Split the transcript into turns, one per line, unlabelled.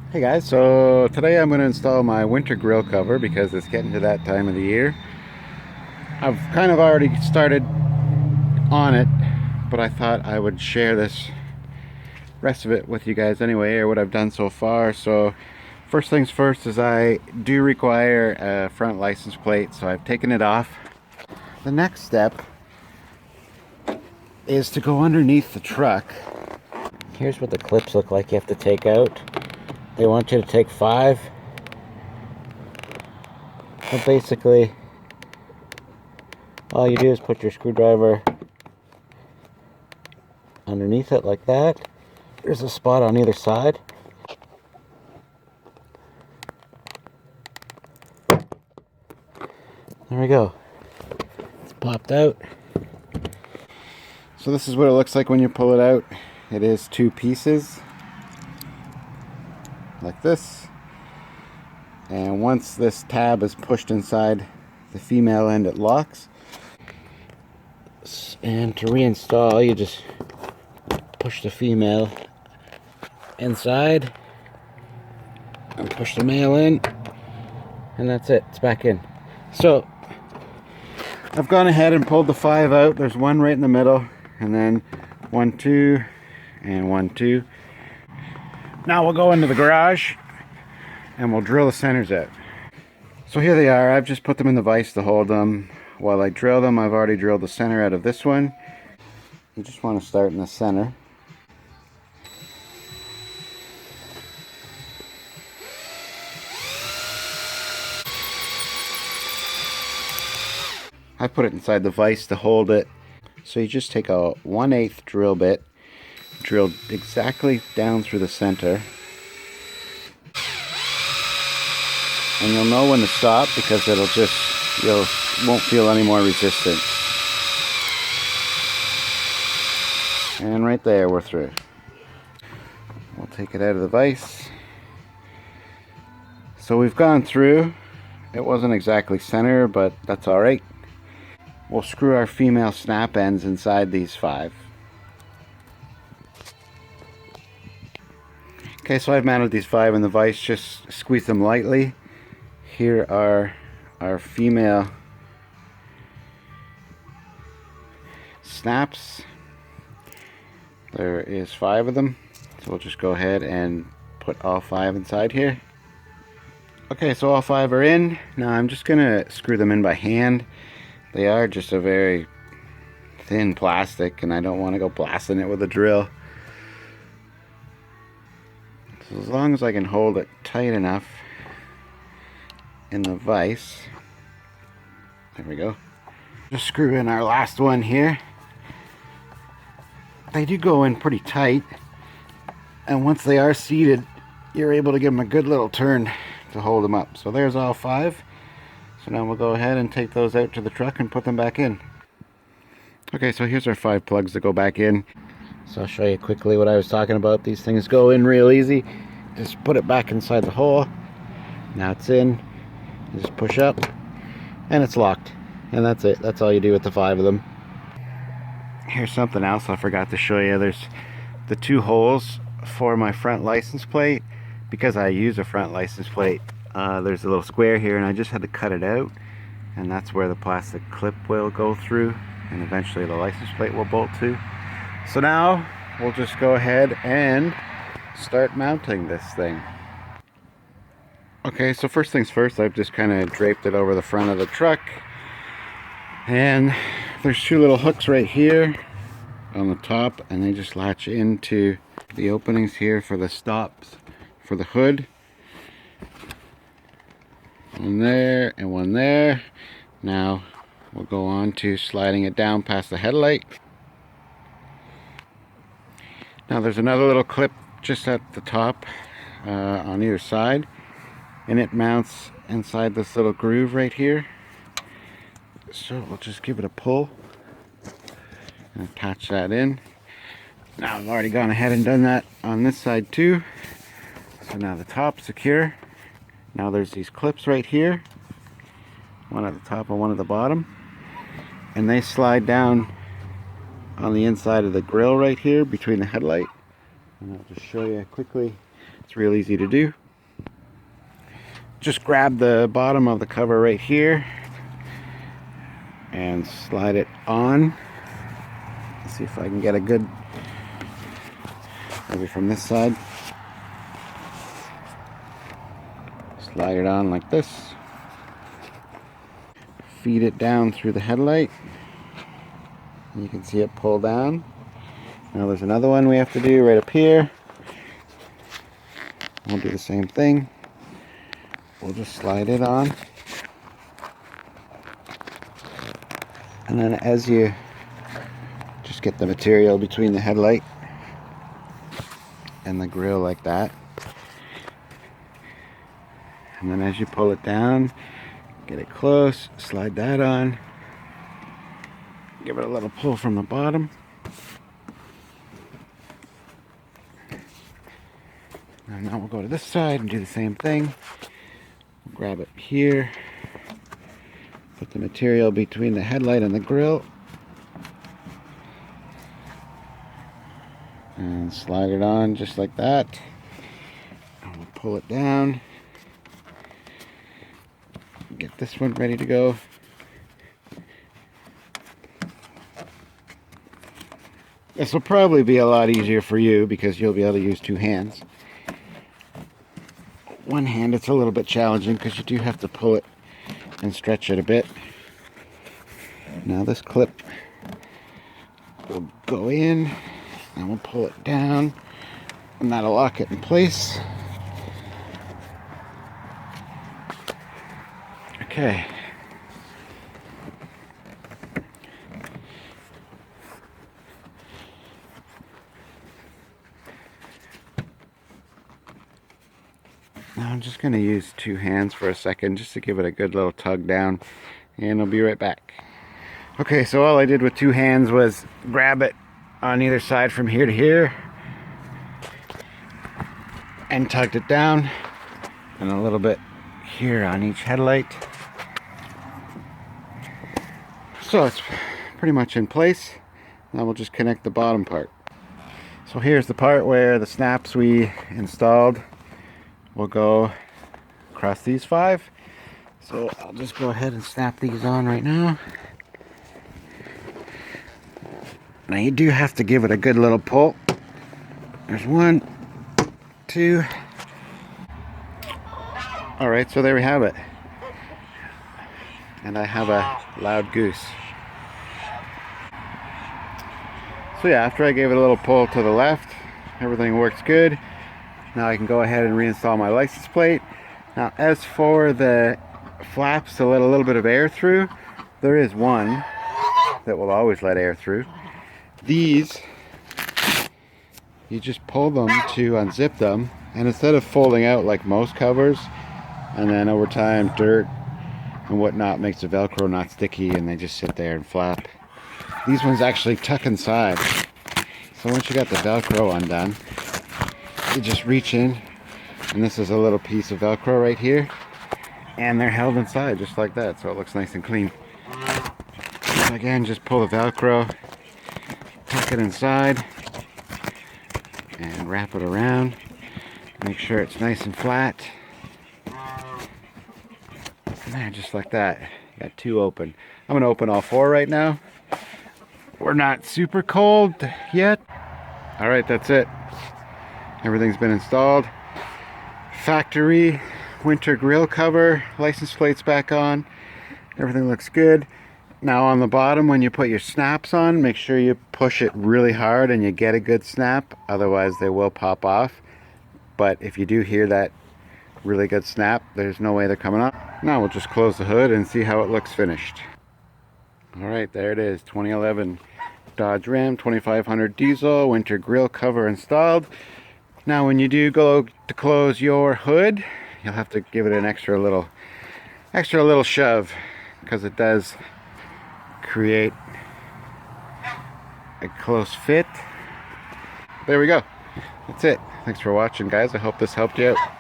Hey guys, so today I'm going to install my winter grill cover because it's getting to that time of the year. I've kind of already started on it, but I thought I would share this rest of it with you guys anyway, or what I've done so far. So first things first is I do require a front license plate, so I've taken it off. The next step is to go underneath the truck. Here's what the clips look like you have to take out. They want you to take 5. But basically, all you do is put your screwdriver underneath it like that. There's a spot on either side. There we go. It's popped out. So this is what it looks like when you pull it out. It is 2 pieces, like this. And once this tab is pushed inside the female end, it locks. And to reinstall, you just push the female inside and push the male in, and that's it. It's back in. So I've gone ahead and pulled the 5 out. There's one right in the middle, and then 1, 2, and 1, 2. Now we'll go into the garage and we'll drill the centers out. So here they are. I've just put them in the vise to hold them. While I drill them, I've already drilled the center out of this one. You just want to start in the center. I put it inside the vise to hold it. So you just take a 1/8 drill bit, drill exactly down through the center. And you'll know when to stop because you won't feel any more resistance. And right there, we're through. We'll take it out of the vise. So we've gone through. It wasn't exactly center, but that's all right. We'll screw our female snap ends inside these 5. Okay, so I've mounted these 5 in the vise. Just squeeze them lightly. Here are our female snaps. There is 5 of them. So we'll just go ahead and put all 5 inside here. Okay, so all 5 are in. Now I'm just gonna screw them in by hand. They are just a very thin plastic, and I don't want to go blasting it with a drill. So as long as I can hold it tight enough in the vise. There we go. Just screw in our last one here. They do go in pretty tight, and once they are seated, you're able to give them a good little turn to hold them up. So there's all 5. So now we'll go ahead and take those out to the truck and put them back in. Okay, so here's our 5 plugs that go back in. So I'll show you quickly what I was talking about. These things go in real easy. Just put it back inside the hole. Now it's in. You just push up and it's locked. And that's it. That's all you do with the 5 of them. Here's something else I forgot to show you. There's the 2 holes for my front license plate. Because I use a front license plate, there's a little square here, and I just had to cut it out, and that's where the plastic clip will go through, and eventually the license plate will bolt to. So now we'll just go ahead and start mounting this thing. Okay, so first things first, I've just kind of draped it over the front of the truck, and there's 2 little hooks right here on the top, and they just latch into the openings here for the stops for the hood. One there and one there. Now we'll go on to sliding it down past the headlight. Now there's another little clip just at the top on either side, and it mounts inside this little groove right here. So we'll just give it a pull and attach that in. Now I've already gone ahead and done that on this side too. So now the top's secure. Now there's these clips right here, one at the top and one at the bottom, and they slide down on the inside of the grill right here between the headlight. And I'll just show you quickly It's real easy to do. Just grab the bottom of the cover right here and slide it on. Let's see if I can get a good, maybe from this side. Slide it on like this. Feed it down through the headlight. And you can see it pull down. Now there's another one we have to do right up here. We'll do the same thing. We'll just slide it on. And then as you just get the material between the headlight and the grill like that. And then as you pull it down, get it close, slide that on. Give it a little pull from the bottom. And now we'll go to this side and do the same thing. We'll grab it here. Put the material between the headlight and the grill. And slide it on just like that. And we'll pull it down. Get this one ready to go. This will probably be a lot easier for you because you'll be able to use two hands. One hand it's a little bit challenging because you do have to pull it and stretch it a bit. Now this clip will go in and we'll pull it down and that'll lock it in place. Okay. Now I'm just going to use two hands for a second just to give it a good little tug down, and I'll be right back. Okay, so all I did with two hands was grab it on either side from here to here and tugged it down, and a little bit here on each headlight. So it's pretty much in place. Now we'll just connect the bottom part. So here's the part where the snaps we installed will go across these 5. So I'll just go ahead and snap these on right now. Now you do have to give it a good little pull. There's 1, 2. Alright, so there we have it. And I have a loud goose. So yeah, after I gave it a little pull to the left, everything works good. Now I can go ahead and reinstall my license plate. Now as for the flaps to let a little bit of air through, there is one that will always let air through. These, you just pull them to unzip them, and instead of folding out like most covers, and then over time dirt and whatnot makes the Velcro not sticky and they just sit there and flap, these ones actually tuck inside. So once you got the Velcro undone, you just reach in, and this is a little piece of Velcro right here, and they're held inside just like that, so it looks nice and clean. So again, just pull the Velcro, tuck it inside, and wrap it around. Make sure it's nice and flat. And there, just like that. Got 2 open. I'm going to open all 4 right now. We're not super cold yet. Alright, that's it. Everything's been installed. Factory winter grill cover. License plates back on. Everything looks good. Now on the bottom, when you put your snaps on, make sure you push it really hard and you get a good snap. Otherwise they will pop off. But if you do hear that really good snap, there's no way they're coming up. Now we'll just close the hood and see how it looks finished. Alright, there it is. 2011 Dodge Ram 2500 diesel winter grill cover installed. Now when you do go to close your hood, you'll have to give it an extra little shove, because it does create a close fit. There we go. That's it. Thanks for watching, guys. I hope this helped you out.